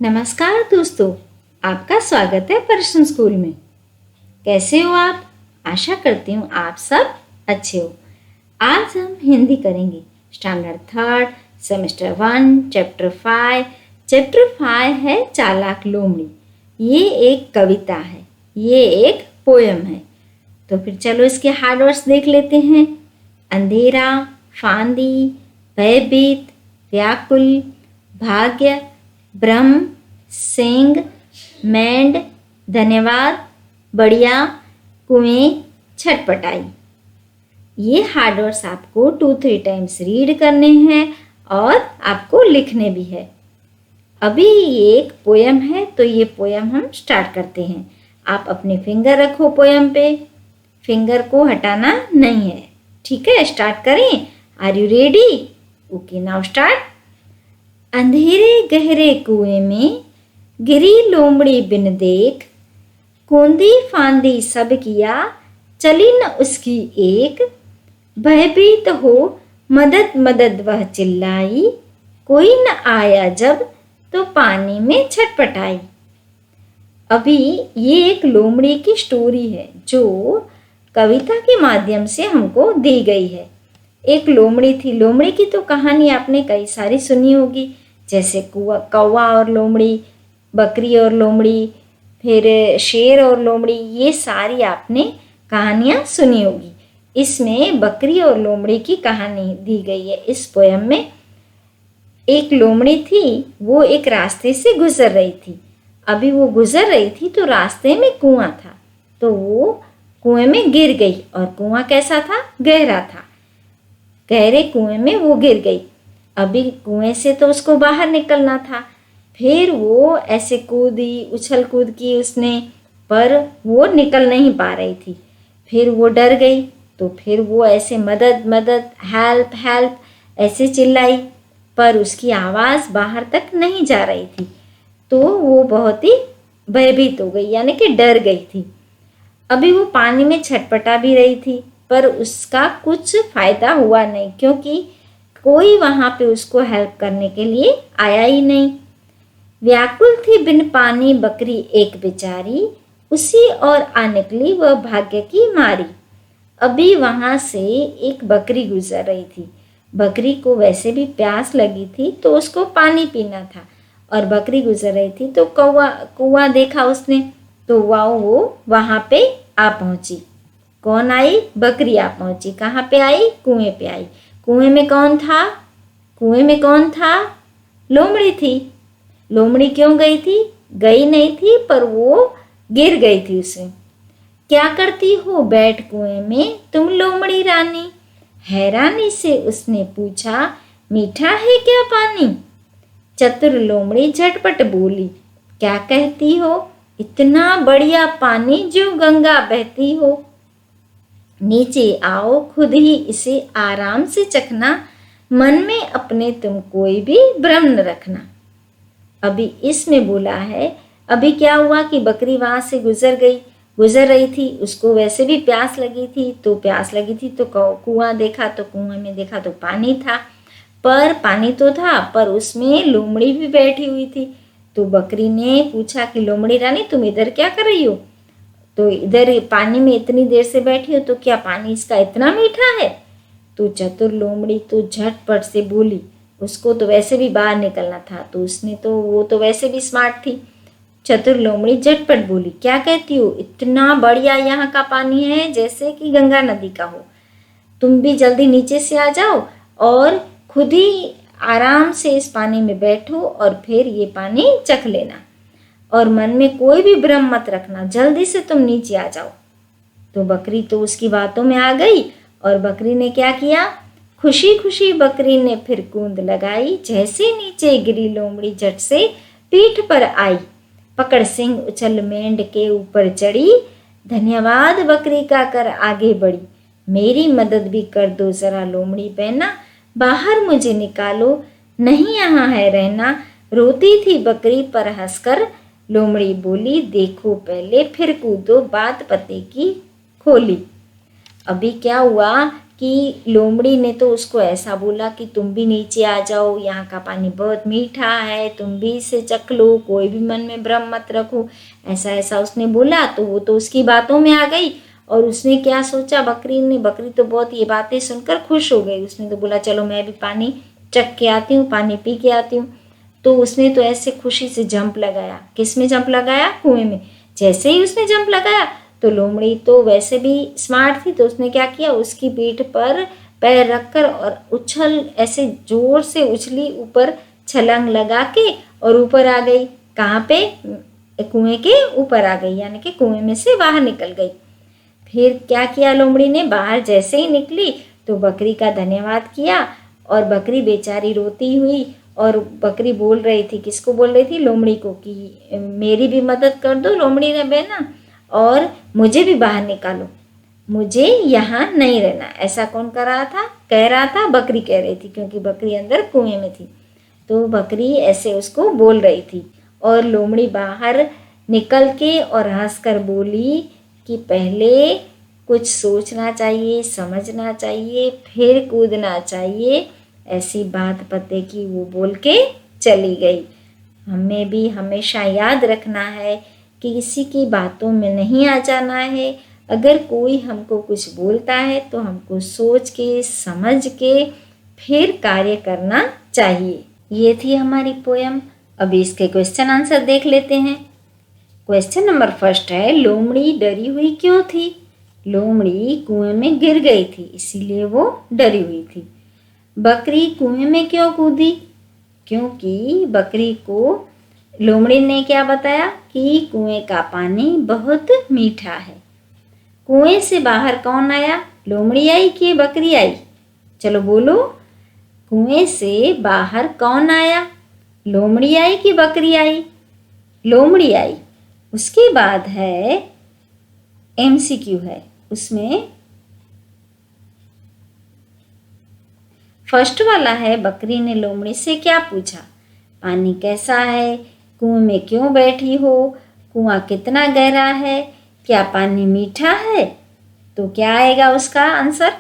नमस्कार दोस्तों, आपका स्वागत है पर्सन स्कूल में। कैसे हो आप? आशा करती हूँ आप सब अच्छे हो। आज हम हिंदी करेंगे स्टैंडर्ड 3 सेमेस्टर 1 चैप्टर 5। चैप्टर 5 है चालाक लोमड़ी। ये एक कविता है, ये एक पोयम है। तो फिर चलो इसके हार्ड वर्ड्स देख लेते हैं। अंधेरा, फांदी, भयभीत, व्याकुल, भाग्य, ब्रह्म, सिंह, मेंढ, धन्यवाद, बढ़िया, कुएं, छटपटाई। ये हार्ड वर्ड्स आपको 2-3 टाइम्स रीड करने हैं और आपको लिखने भी है। अभी ये एक पोयम है, तो ये पोयम हम स्टार्ट करते हैं। आप अपने फिंगर रखो पोयम पे, फिंगर को हटाना नहीं है। ठीक है, स्टार्ट करें। Are you ready? Okay, now start. अंधेरे गहरे कुएं में गिरी लोमड़ी बिन देख, कूंदी फांदी सब किया, चली न उसकी एक। भयभीत हो मदद मदद वह चिल्लाई, कोई न आया जब तो पानी में छटपटाई। अभी ये एक लोमड़ी की स्टोरी है जो कविता के माध्यम से हमको दी गई है। एक लोमड़ी थी। लोमड़ी की तो कहानी आपने कई सारी सुनी होगी, जैसे कौवा और लोमड़ी, बकरी और लोमड़ी, फिर शेर और लोमड़ी। ये सारी आपने कहानियाँ सुनी होगी। इसमें बकरी और लोमड़ी की कहानी दी गई है इस पोयम में। एक लोमड़ी थी, वो एक रास्ते से गुजर रही थी। अभी वो गुजर रही थी तो रास्ते में कुआं था, तो वो कुएं में गिर गई। और कुआं कैसा था? गहरा था। गहरे कुएं में वो गिर गई। अभी कुएं से तो उसको बाहर निकलना था। फिर वो ऐसे कूदी, उछल कूद की उसने, पर वो निकल नहीं पा रही थी। फिर वो डर गई, तो फिर वो ऐसे मदद मदद, हेल्प हेल्प ऐसे चिल्लाई, पर उसकी आवाज़ बाहर तक नहीं जा रही थी। तो वो बहुत ही भयभीत हो गई, यानी कि डर गई थी। अभी वो पानी में छटपटा भी रही थी, पर उसका कुछ फ़ायदा हुआ नहीं, क्योंकि कोई वहाँ पे उसको हेल्प करने के लिए आया ही नहीं। व्याकुल थी बिन पानी बकरी एक बेचारी, उसी और आ निकली वह भाग्य की मारी। अभी वहाँ से एक बकरी गुजर रही थी। बकरी को वैसे भी प्यास लगी थी, तो उसको पानी पीना था। और बकरी गुजर रही थी तो कुआं देखा उसने, तो वो वहाँ पे आ पहुँची। कौन आई? बकरी आ पहुँची। कहाँ पे आई? कुएं पे आई। कुएं में कौन था? कुएं में कौन था? लोमड़ी थी। लोमड़ी क्यों गई थी? गई नहीं थी, पर वो गिर गई थी उसमें। क्या करती हो बैठ कुएं में तुम लोमड़ी रानी? हैरानी से उसने पूछा, मीठा है क्या पानी? चतुर लोमड़ी झटपट बोली, क्या कहती हो? इतना बढ़िया पानी जो गंगा बहती हो। नीचे आओ, खुद ही इसे आराम से चखना, मन में अपने तुम कोई भी भ्रम न रखना। अभी इसमें बोला है, अभी क्या हुआ कि बकरी वहाँ से गुजर रही थी। उसको वैसे भी प्यास लगी थी, तो कुआं देखा, तो कुएं में देखा तो पानी था। पर पानी तो था, पर उसमें लोमड़ी भी बैठी हुई थी। तो बकरी ने पूछा कि लोमड़ी रानी, तुम इधर क्या कर रही हो? तो इधर पानी में इतनी देर से बैठी हो, तो क्या पानी इसका इतना मीठा है? तो चतुर लोमड़ी तो झटपट से बोली, उसको तो वैसे भी बाहर निकलना था, तो वो तो वैसे भी स्मार्ट थी। चतुर लोमड़ी झटपट बोली, क्या कहती हो? इतना बढ़िया यहाँ का पानी है जैसे कि गंगा नदी का हो। तुम भी जल्दी नीचे से आ जाओ और खुद ही आराम से इस पानी में बैठो और फिर ये पानी चख लेना, और मन में कोई भी भ्रम मत रखना, जल्दी से तुम नीचे आ जाओ। तो बकरी तो उसकी बातों में आ गई, और बकरी ने क्या किया? खुशी खुशी बकरी ने फिर कूंद लगाई। जैसे नीचे गिरी लोमड़ी झट से पीठ पर आई, पकड़ सिंह उछल मेंढ के ऊपर चढ़ी। धन्यवाद बकरी का कर आगे बढ़ी, मेरी मदद भी कर दो जरा लोमड़ी बहना, बाहर मुझे निकालो, नहीं यहाँ है रहना। रोती थी बकरी पर हंसकर लोमड़ी बोली, देखो पहले फिर कूदो, बात पते की खोली। अभी क्या हुआ कि लोमड़ी ने तो उसको ऐसा बोला कि तुम भी नीचे आ जाओ, यहाँ का पानी बहुत मीठा है, तुम भी इसे चख लो, कोई भी मन में भ्रम मत रखो। ऐसा ऐसा उसने बोला तो वो तो उसकी बातों में आ गई। और उसने क्या सोचा, बकरी तो बहुत ये बातें सुनकर खुश हो गई। उसने तो बोला चलो मैं भी पानी चख के आती हूँ, पानी पी के आती हूँ। तो उसने तो ऐसे खुशी से जंप लगाया। किस में जंप लगाया? कुएं में। जैसे ही उसने जंप लगाया तो लोमड़ी तो वैसे भी स्मार्ट थी, तो उसने क्या किया, उसकी पीठ पर पैर रखकर और ऐसे जोर से उछली, ऊपर छलांग लगा के और ऊपर आ गई। कहाँ पे? कुएं के ऊपर आ गई, यानी कि कुएं में से बाहर निकल गई। फिर क्या किया लोमड़ी ने, बाहर जैसे ही निकली तो बकरी का धन्यवाद किया। और बकरी बेचारी रोती हुई, और बकरी बोल रही थी, किसको बोल रही थी? लोमड़ी को, कि मेरी भी मदद कर दो लोमड़ी ने बहना, और मुझे भी बाहर निकालो, मुझे यहाँ नहीं रहना। ऐसा कौन कर रहा था? कह रहा था, बकरी कह रही थी, क्योंकि बकरी अंदर कुएं में थी। तो बकरी ऐसे उसको बोल रही थी। और लोमड़ी बाहर निकल के और हंसकर बोली कि पहले कुछ सोचना चाहिए, समझना चाहिए, फिर कूदना चाहिए। ऐसी बात पते की वो बोल के चली गई। हमें भी हमेशा याद रखना है कि किसी की बातों में नहीं आ जाना है। अगर कोई हमको कुछ बोलता है तो हमको सोच के, समझ के फिर कार्य करना चाहिए। ये थी हमारी पोयम। अभी इसके क्वेश्चन आंसर देख लेते हैं। क्वेश्चन नंबर फर्स्ट है, लोमड़ी डरी हुई क्यों थी? लोमड़ी कुएं में गिर गई थी, इसीलिए वो डरी हुई थी। बकरी कुएं में क्यों कूदी? क्योंकि बकरी को लोमड़ी ने क्या बताया कि कुएं का पानी बहुत मीठा है। कुएं से बाहर कौन आया? लोमड़ी आई कि बकरी आई? चलो बोलो, कुएं से बाहर कौन आया? लोमड़ी आई कि बकरी आई? लोमड़ी आई। उसके बाद है MCQ है, उसमें फर्स्ट वाला है, बकरी ने लोमड़ी से क्या पूछा? पानी कैसा है? कुएं में क्यों बैठी हो? कुआं कितना गहरा है? क्या पानी मीठा है? तो क्या आएगा उसका आंसर?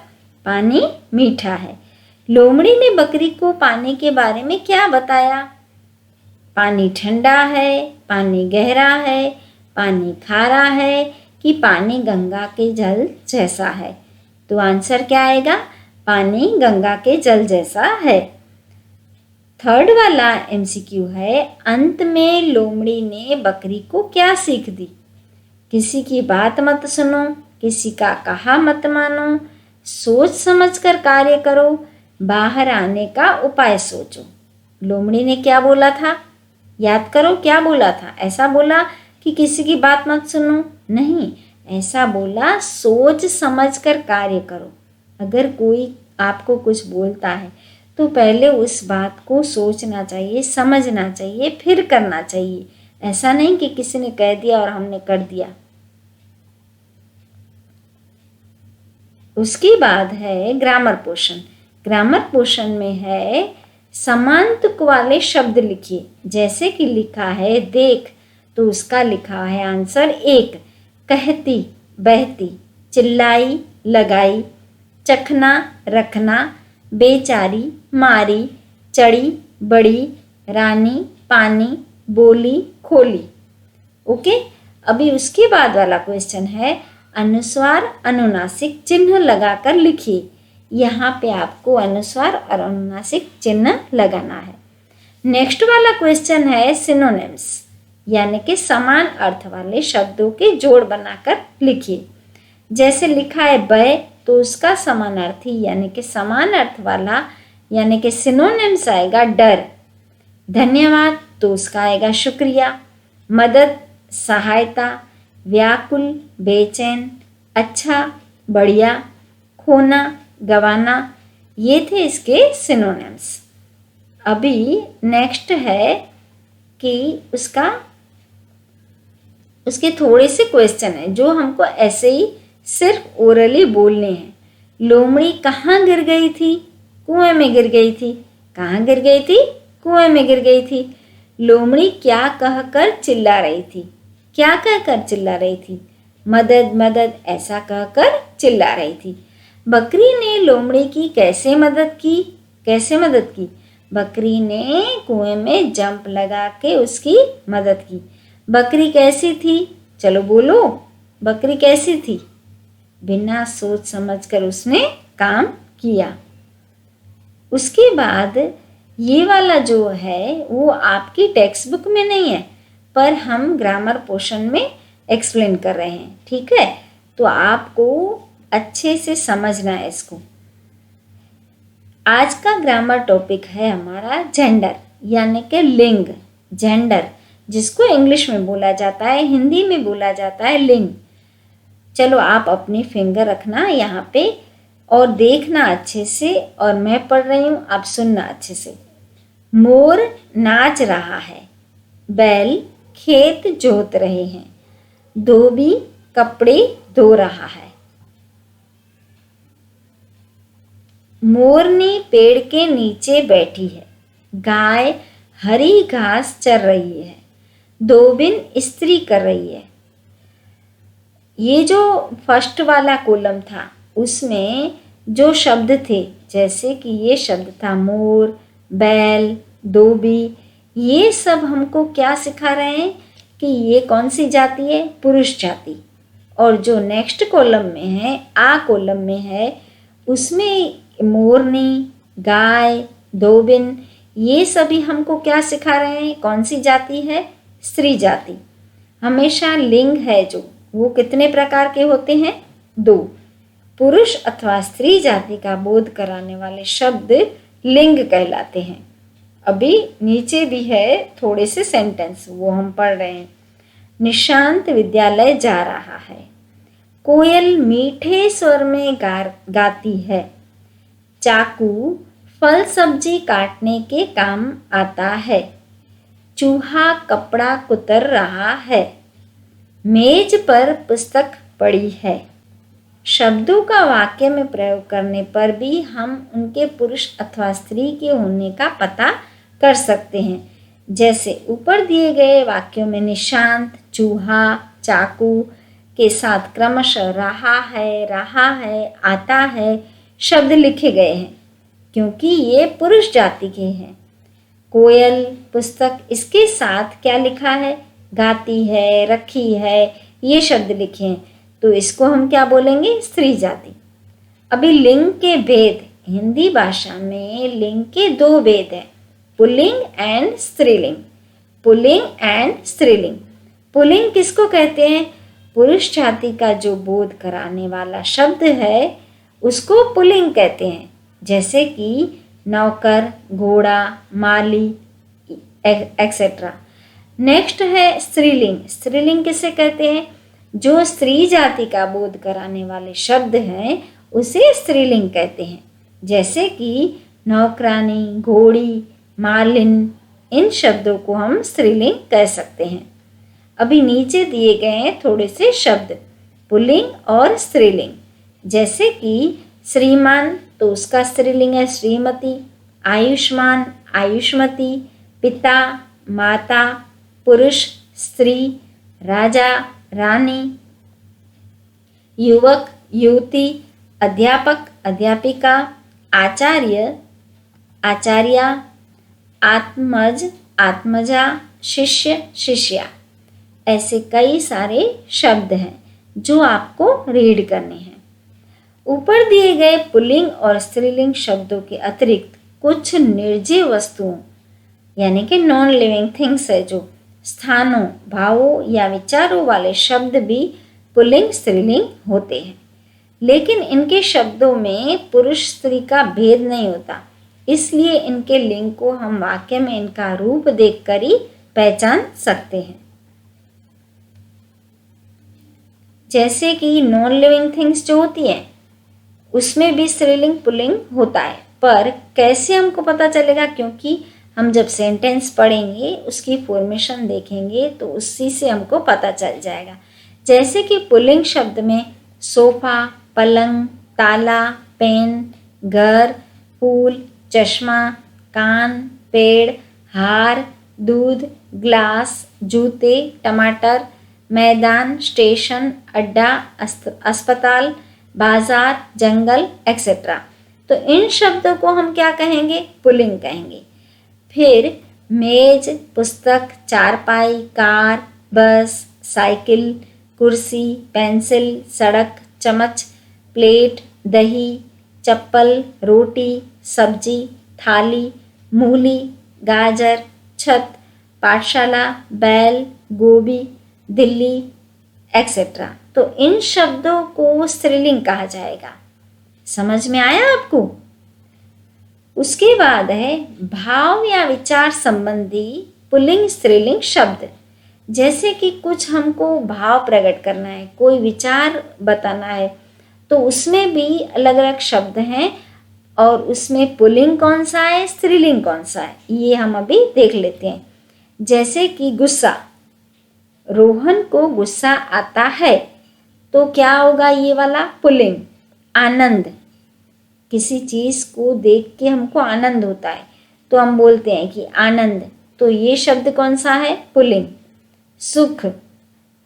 पानी मीठा है। लोमड़ी ने बकरी को पानी के बारे में क्या बताया? पानी ठंडा है, पानी गहरा है, पानी खारा है कि पानी गंगा के जल जैसा है? तो आंसर क्या आएगा? पानी गंगा के जल जैसा है। थर्ड वाला MCQ है, अंत में लोमड़ी ने बकरी को क्या सीख दी? किसी की बात मत सुनो, किसी का कहा मत मानो, सोच समझकर कार्य करो, बाहर आने का उपाय सोचो। लोमड़ी ने क्या बोला था? याद करो, क्या बोला था? ऐसा बोला कि किसी की बात मत सुनो? नहीं, ऐसा बोला सोच समझकर कार्य करो। अगर कोई आपको कुछ बोलता है तो पहले उस बात को सोचना चाहिए, समझना चाहिए, फिर करना चाहिए। ऐसा नहीं कि किसी ने कह दिया और हमने कर दिया। उसके बाद है ग्रामर पोर्शन। ग्रामर पोर्शन में है, समान तुक वाले शब्द लिखिए। जैसे कि लिखा है देख, तो उसका लिखा है आंसर 1, कहती, बहती, चिल्लाई, लगाई, चखना, रखना, बेचारी, मारी, चढ़ी, बड़ी, रानी, पानी, बोली, खोली। ओके, अभी उसके बाद वाला क्वेश्चन है, अनुस्वार अनुनासिक चिन्ह लगाकर लिखिए। यहाँ पे आपको अनुस्वार और अनुनासिक चिन्ह लगाना है। नेक्स्ट वाला क्वेश्चन है सिनोनिम्स, यानी कि समान अर्थ वाले शब्दों के जोड़ बनाकर लिखिए। जैसे लिखा है बै, तो उसका समानार्थी यानी कि समान अर्थ वाला यानी कि सिनोनिम्स आएगा डर। धन्यवाद, तो उसका आएगा शुक्रिया। मदद, सहायता, व्याकुल, बेचैन, अच्छा, बढ़िया, खोना, गवाना, ये थे इसके सिनोनिम्स। अभी नेक्स्ट है कि उसके थोड़े से क्वेश्चन हैं जो हमको ऐसे ही सिर्फ ओरली बोलने हैं। लोमड़ी कहाँ गिर गई थी? कुएं में गिर गई थी। कहाँ गिर गई थी? कुएं में गिर गई थी। लोमड़ी क्या कहकर चिल्ला रही थी? क्या कहकर चिल्ला रही थी? मदद मदद ऐसा कहकर चिल्ला रही थी। बकरी ने लोमड़ी की कैसे मदद की? कैसे मदद की? बकरी ने कुएं में जंप लगा के उसकी मदद की। बकरी कैसी थी? चलो बोलो, बकरी कैसी थी? बिना सोच समझ कर उसने काम किया। उसके बाद ये वाला जो है वो आपकी टेक्स्ट बुक में नहीं है, पर हम ग्रामर पोर्शन में एक्सप्लेन कर रहे हैं, ठीक है? तो आपको अच्छे से समझना है इसको। आज का ग्रामर टॉपिक है हमारा जेंडर, यानी कि लिंग। जेंडर जिसको इंग्लिश में बोला जाता है, हिंदी में बोला जाता है लिंग। चलो आप अपनी फिंगर रखना यहाँ पे और देखना अच्छे से, और मैं पढ़ रही हूँ, आप सुनना अच्छे से। मोर नाच रहा है, बैल खेत जोत रहे हैं, धोबी कपड़े धो रहा है। मोरनी पेड़ के नीचे बैठी है, गाय हरी घास चर रही है, धोबिन इस्त्री कर रही है। ये जो फर्स्ट वाला कॉलम था उसमें जो शब्द थे, जैसे कि ये शब्द था मोर, बैल, धोबी, ये सब हमको क्या सिखा रहे हैं कि ये कौन सी जाति है? पुरुष जाति। और जो नेक्स्ट कॉलम में है, आ कॉलम में है, उसमें मोरनी, गाय, धोबिन, ये सभी हमको क्या सिखा रहे हैं? कौन सी जाति है? स्त्री जाति। हमेशा लिंग है जो, वो कितने प्रकार के होते हैं? 2। पुरुष अथवा स्त्री जाति का बोध कराने वाले शब्द लिंग कहलाते हैं। अभी नीचे भी है थोड़े से सेंटेंस, वो हम पढ़ रहे हैं। निशांत विद्यालय जा रहा है, कोयल मीठे स्वर में गाती है, चाकू फल सब्जी काटने के काम आता है, चूहा कपड़ा कुतर रहा है, मेज पर पुस्तक पड़ी है। शब्दों का वाक्य में प्रयोग करने पर भी हम उनके पुरुष अथवा स्त्री के होने का पता कर सकते हैं। जैसे ऊपर दिए गए वाक्यों में निशांत, चूहा, चाकू के साथ क्रमशः रहा है, आता है शब्द लिखे गए हैं, क्योंकि ये पुरुष जाति के हैं। कोयल, पुस्तक, इसके साथ क्या लिखा है? गाती है, रखी है, ये शब्द लिखे हैं, तो इसको हम क्या बोलेंगे? स्त्री जाति। अभी लिंग के भेद, हिंदी भाषा में लिंग के 2 भेद हैं, पुल्लिंग एंड स्त्रीलिंग। पुल्लिंग एंड स्त्रीलिंग। पुल्लिंग किसको कहते हैं? पुरुष जाति का जो बोध कराने वाला शब्द है उसको पुल्लिंग कहते हैं, जैसे कि नौकर, घोड़ा, माली एक्सेट्रा। नेक्स्ट है स्त्रीलिंग। स्त्रीलिंग किसे कहते हैं? जो स्त्री जाति का बोध कराने वाले शब्द हैं उसे स्त्रीलिंग कहते हैं, जैसे कि नौकरानी, घोड़ी, मालिन, इन शब्दों को हम स्त्रीलिंग कह सकते हैं। अभी नीचे दिए गए हैं थोड़े से शब्द पुल्लिंग और स्त्रीलिंग, जैसे कि श्रीमान, तो उसका स्त्रीलिंग है श्रीमती, आयुष्मान, आयुष्मती, पिता, माता, पुरुष, स्त्री, राजा, रानी, युवक, युवती, अध्यापक, अध्यापिका, आचार्य, आचार्या, आत्मज, आत्मजा, शिष्य, शिष्या। ऐसे कई सारे शब्द हैं जो आपको रीड करने हैं। ऊपर दिए गए पुल्लिंग और स्त्रीलिंग शब्दों के अतिरिक्त कुछ निर्जीव वस्तुओं यानी कि नॉन लिविंग थिंग्स है, जो स्थानों, भावों या विचारों वाले शब्द भी पुल्लिंग स्त्रीलिंग होते हैं, लेकिन इनके शब्दों में पुरुष स्त्री का भेद नहीं होता, इसलिए इनके लिंग को हम वाक्य में इनका रूप देखकर ही पहचान सकते हैं। जैसे कि नॉन लिविंग थिंग्स जो होती हैं उसमें भी स्त्रीलिंग पुल्लिंग होता है, पर कैसे हमको पता चलेगा? क्योंकि हम जब सेंटेंस पढ़ेंगे उसकी फॉर्मेशन देखेंगे तो उसी से हमको पता चल जाएगा। जैसे कि पुल्लिंग शब्द में सोफा, पलंग, ताला, पेन, घर, फूल, चश्मा, कान, पेड़, हार, दूध, ग्लास, जूते, टमाटर, मैदान, स्टेशन, अड्डा, अस्पताल, बाजार, जंगल एक्सेट्रा। तो इन शब्दों को हम क्या कहेंगे? पुल्लिंग कहेंगे। फिर मेज, पुस्तक, चारपाई, कार, बस, साइकिल, कुर्सी, पेंसिल, सड़क, चम्मच, प्लेट, दही, चप्पल, रोटी, सब्जी, थाली, मूली, गाजर, छत, पाठशाला, बैल, गोभी, दिल्ली एक्सेट्रा। तो इन शब्दों को स्त्रीलिंग कहा जाएगा। समझ में आया आपको? उसके बाद है भाव या विचार संबंधी पुल्लिंग स्त्रीलिंग शब्द। जैसे कि कुछ हमको भाव प्रकट करना है, कोई विचार बताना है, तो उसमें भी अलग अलग शब्द हैं और उसमें पुल्लिंग कौन सा है, स्त्रीलिंग कौन सा है, ये हम अभी देख लेते हैं। जैसे कि गुस्सा, रोहन को गुस्सा आता है, तो क्या होगा ये वाला? पुल्लिंग। आनंद, किसी चीज़ को देख के हमको आनंद होता है तो हम बोलते हैं कि आनंद, तो ये शब्द कौन सा है? पुल्लिंग। सुख,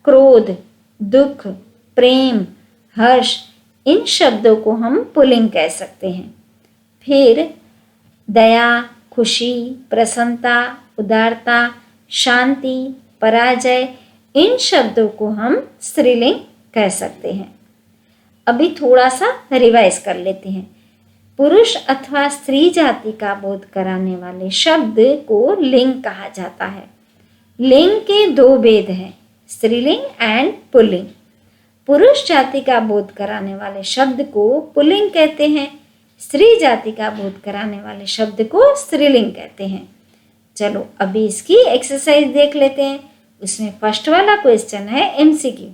क्रोध, दुख, प्रेम, हर्ष, इन शब्दों को हम पुल्लिंग कह सकते हैं। फिर दया, खुशी, प्रसन्नता, उदारता, शांति, पराजय, इन शब्दों को हम स्त्रीलिंग कह सकते हैं। अभी थोड़ा सा रिवाइज कर लेते हैं। पुरुष अथवा स्त्री जाति का बोध कराने वाले शब्द को लिंग कहा जाता है। लिंग के दो भेद हैं, स्त्रीलिंग एंड पुल्लिंग। पुरुष जाति का बोध कराने वाले शब्द को पुल्लिंग कहते हैं, स्त्री जाति का बोध कराने वाले शब्द को स्त्रीलिंग कहते हैं। चलो अभी इसकी एक्सरसाइज देख लेते हैं। उसमें फर्स्ट वाला क्वेश्चन है एमसीक्यू।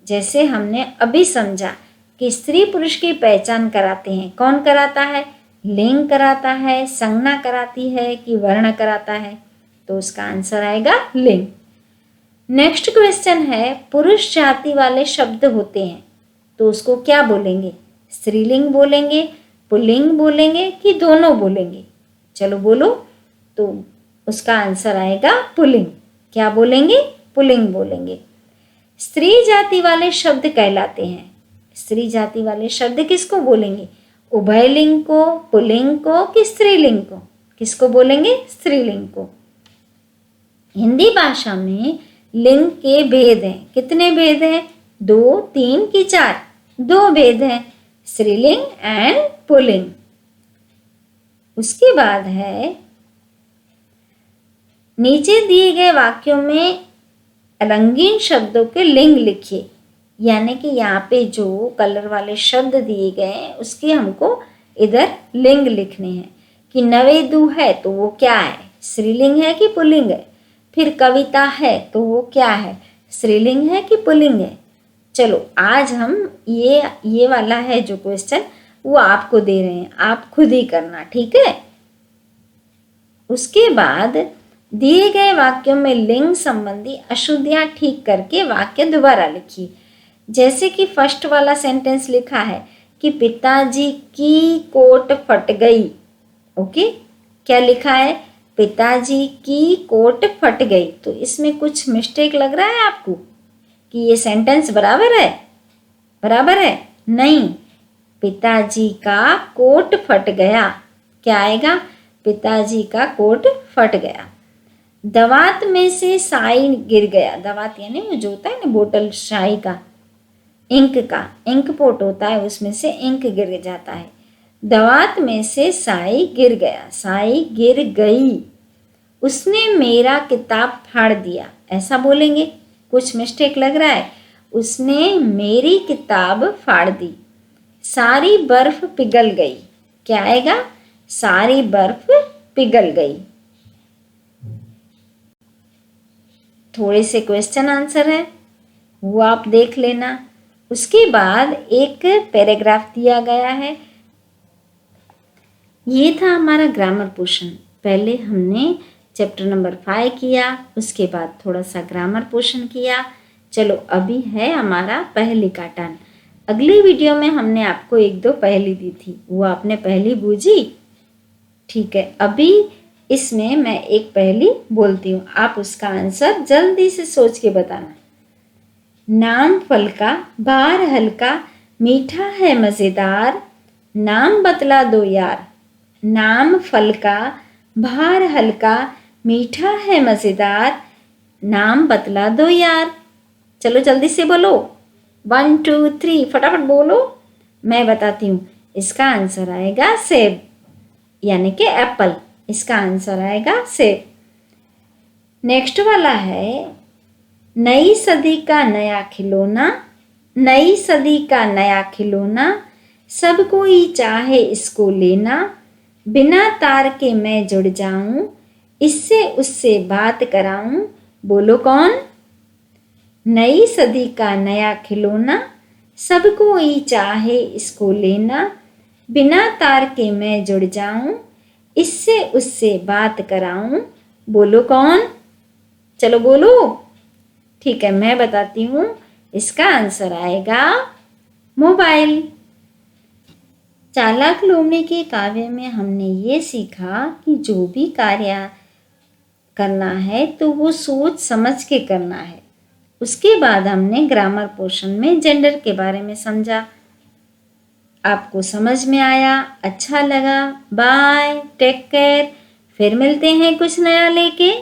जैसे हमने अभी समझा कि स्त्री पुरुष की पहचान कराते हैं, कौन कराता है? लिंग कराता है, संज्ञा कराती है कि वर्ण कराता है? तो उसका आंसर आएगा लिंग। नेक्स्ट क्वेश्चन है पुरुष जाति वाले शब्द होते हैं तो उसको क्या बोलेंगे? स्त्रीलिंग बोलेंगे, पुल्लिंग बोलेंगे कि दोनों बोलेंगे? चलो बोलो। तो उसका आंसर आएगा पुल्लिंग। क्या बोलेंगे? पुल्लिंग बोलेंगे। स्त्री जाति वाले शब्द कहलाते हैं। स्त्री जाति वाले शब्द किसको बोलेंगे? उभयलिंग को, पुल्लिंग को कि स्त्रीलिंग को? किसको बोलेंगे? स्त्रीलिंग को। हिंदी भाषा में लिंग के भेद हैं। कितने भेद हैं? 2, 3 कि 4? 2 भेद हैं, स्त्रीलिंग एंड पुल्लिंग। उसके बाद है नीचे दिए गए वाक्यों में रंगीन शब्दों के लिंग लिखिए। यानी कि यहाँ पे जो कलर वाले शब्द दिए गए हैं उसके हमको इधर लिंग लिखने हैं। कि नवेदु है तो वो क्या है? स्त्रीलिंग है कि पुल्लिंग है? फिर कविता है तो वो क्या है? स्त्रीलिंग है कि पुल्लिंग है? चलो आज हम ये वाला है जो क्वेश्चन वो आपको दे रहे हैं, आप खुद ही करना, ठीक है? उसके बाद दिए गए वाक्यों में लिंग संबंधी अशुद्धियां ठीक करके वाक्य दोबारा लिखिए। जैसे कि फर्स्ट वाला सेंटेंस लिखा है कि पिताजी की कोट फट गई। ओके, क्या लिखा है? पिताजी की कोट फट गई। तो इसमें कुछ मिस्टेक लग रहा है आपको कि ये सेंटेंस बराबर है? बराबर है? नहीं, पिताजी का कोट फट गया। क्या आएगा? पिताजी का कोट फट गया। दवात में से साई गिर गया। दवात यानी वो जो होता है ना बोतल शाई का, इंक का, इंक पोट होता है, उसमें से इंक गिर जाता है। दवात में से साई गिर गया, साई गिर गई। उसने मेरा किताब फाड़ दिया, ऐसा बोलेंगे? कुछ मिस्टेक लग रहा है। उसने मेरी किताब फाड़ दी। सारी बर्फ पिघल गई। क्या आएगा? सारी बर्फ पिघल गई। थोड़े से क्वेश्चन आंसर है, वो आप देख लेना। उसके बाद एक पैराग्राफ दिया गया है। ये था हमारा ग्रामर पोर्शन। पहले हमने चैप्टर नंबर 5 किया, उसके बाद थोड़ा सा ग्रामर पोर्शन किया। चलो अभी है हमारा पहेली का टर्न। अगली वीडियो में हमने आपको 1-2 पहेली दी थी, वो आपने पहेली बूझी? ठीक है, अभी इसमें मैं एक पहेली बोलती हूँ, आप उसका आंसर जल्दी से सोच के बताना। नाम फल का, भार हल्का, मीठा है मज़ेदार, नाम बतला दो यार। नाम फल का, भार हल्का, मीठा है मज़ेदार, नाम बतला दो यार। चलो जल्दी से बोलो, 1 2 3 फटाफट बोलो। मैं बताती हूँ, इसका आंसर आएगा सेब, यानी कि एप्पल। इसका आंसर आएगा सेब। नेक्स्ट वाला है, नई सदी का नया खिलौना, नई सदी का नया खिलौना, सब कोई चाहे इसको लेना। बिना तार के मैं जुड़ जाऊं, इससे उससे बात कराऊं। बोलो कौन? नई सदी का नया खिलौना, सब कोई चाहे इसको लेना। बिना तार के मैं जुड़ जाऊं, इससे उससे बात कराऊं। बोलो कौन? चलो बोलो। ठीक है, मैं बताती हूँ, इसका आंसर आएगा मोबाइल। चालाक लोमड़ी के काव्य में हमने ये सीखा कि जो भी कार्य करना है तो वो सोच समझ के करना है। उसके बाद हमने ग्रामर पोर्शन में जेंडर के बारे में समझा। आपको समझ में आया? अच्छा लगा? Bye, take care. फिर मिलते हैं कुछ नया लेके।